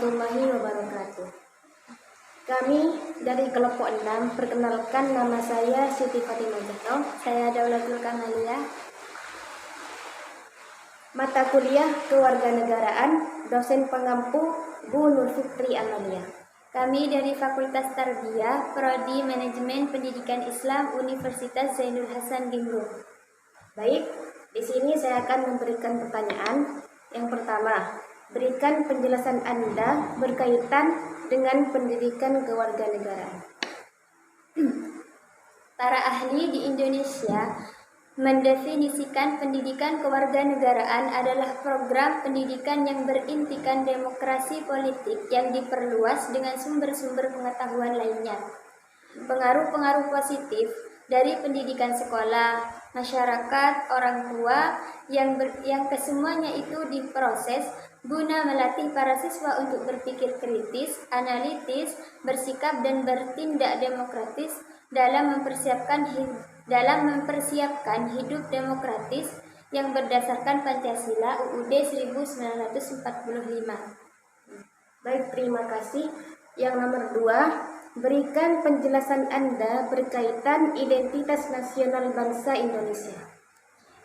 warahmatullahi wabarakatuh. Kami dari kelompok 6, perkenalkan nama saya Siti Fatimah Jatuh. Saya Daulatul Kamaliyah. Mata kuliah Kewarganegaraan, dosen pengampu Bu Nur Fitri Amalia. Kami dari Fakultas Tarbiyah, Prodi Manajemen Pendidikan Islam Universitas Zainul Hasan Gimbrung. Baik, di sini saya akan memberikan pertanyaan. Yang pertama, berikan penjelasan Anda berkaitan dengan pendidikan kewarganegaraan. Para ahli di Indonesia mendefinisikan pendidikan kewarganegaraan adalah program pendidikan yang berintikan demokrasi politik yang diperluas dengan sumber-sumber pengetahuan lainnya. Pengaruh-pengaruh positif dari pendidikan sekolah, masyarakat, orang tua yang kesemuanya itu diproses guna melatih para siswa untuk berpikir kritis, analitis, bersikap dan bertindak demokratis dalam mempersiapkan hidup demokratis yang berdasarkan Pancasila UUD 1945. Baik, terima kasih. Yang nomor 2, berikan penjelasan Anda berkaitan identitas nasional bangsa Indonesia.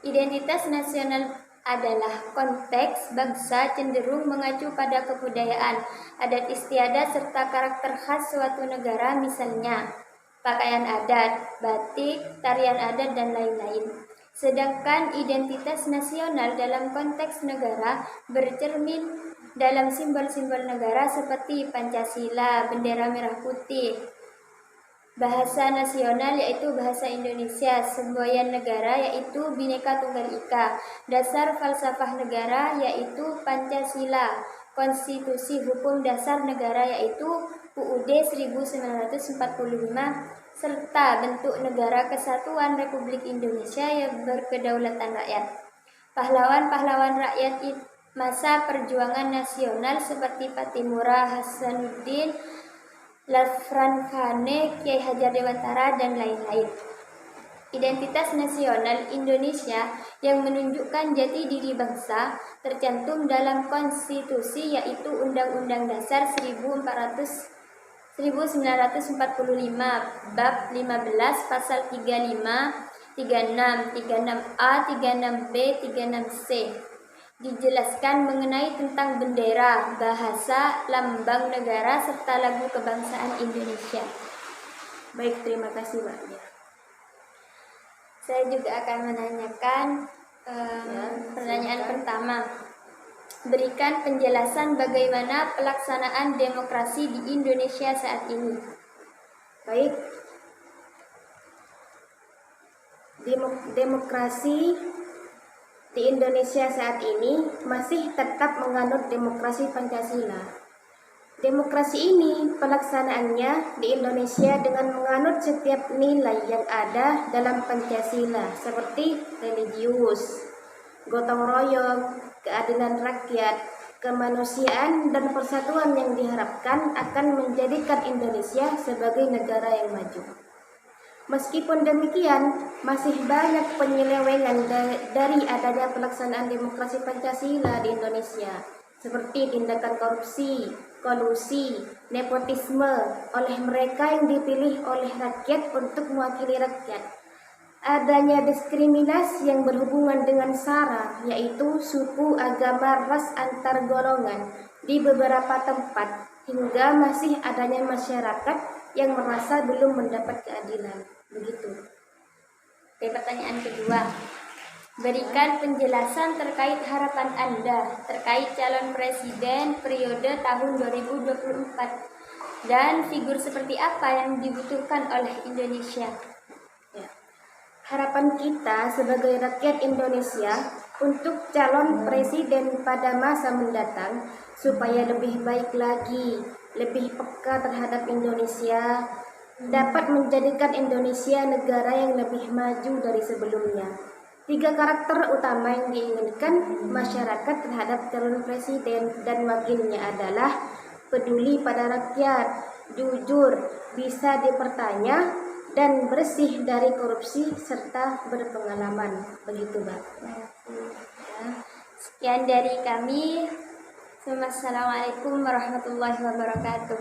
Identitas nasional adalah konteks bangsa cenderung mengacu pada kebudayaan, adat istiadat, serta karakter khas suatu negara, misalnya pakaian adat, batik, tarian adat, dan lain-lain. Sedangkan identitas nasional dalam konteks negara bercermin dalam simbol-simbol negara seperti Pancasila, bendera merah putih, bahasa nasional yaitu bahasa Indonesia, semboyan negara yaitu Bhinneka Tunggal Ika, dasar falsafah negara yaitu Pancasila, konstitusi hukum dasar negara yaitu UUD 1945, serta bentuk negara kesatuan Republik Indonesia yang berkedaulatan rakyat. Pahlawan-pahlawan rakyat masa perjuangan nasional seperti Pattimura, Hasanuddin, Lafran Khane, Kiai Hajar Dewantara, dan lain-lain. Identitas nasional Indonesia yang menunjukkan jati diri bangsa tercantum dalam konstitusi yaitu Undang-Undang Dasar 1945 bab 15 pasal 35, 36, 36A, 36B, 36C. Dijelaskan mengenai tentang bendera, bahasa, lambang negara, serta lagu kebangsaan Indonesia. Baik, terima kasih Mbak. Saya juga akan menanyakan pertanyaan pertama. Berikan penjelasan bagaimana pelaksanaan demokrasi di Indonesia saat ini. Baik, demokrasi di Indonesia saat ini masih tetap menganut demokrasi Pancasila. Demokrasi ini pelaksanaannya di Indonesia dengan menganut setiap nilai yang ada dalam Pancasila seperti religius, gotong royong, keadilan rakyat, kemanusiaan, dan persatuan yang diharapkan akan menjadikan Indonesia sebagai negara yang maju. Meskipun demikian, masih banyak penyelewengan dari adanya pelaksanaan demokrasi Pancasila di Indonesia, seperti tindakan korupsi, kolusi, nepotisme oleh mereka yang dipilih oleh rakyat untuk mewakili rakyat. Adanya diskriminasi yang berhubungan dengan SARA, yaitu suku, agama, ras, antar golongan di beberapa tempat, hingga masih adanya masyarakat yang merasa belum mendapat keadilan. Begitu. Oke, pertanyaan kedua. Berikan penjelasan terkait harapan Anda terkait calon presiden periode tahun 2024 dan figur seperti apa yang dibutuhkan oleh Indonesia. Harapan kita sebagai rakyat Indonesia untuk calon presiden pada masa mendatang supaya lebih baik lagi, lebih peka terhadap Indonesia, dapat menjadikan Indonesia negara yang lebih maju dari sebelumnya. 3 karakter utama yang diinginkan masyarakat terhadap calon presiden dan wakilnya adalah peduli pada rakyat, jujur, bisa dipertanya, dan bersih dari korupsi serta berpengalaman. Begitu, Mbak. Sekian dari kami. Assalamualaikum warahmatullahi wabarakatuh.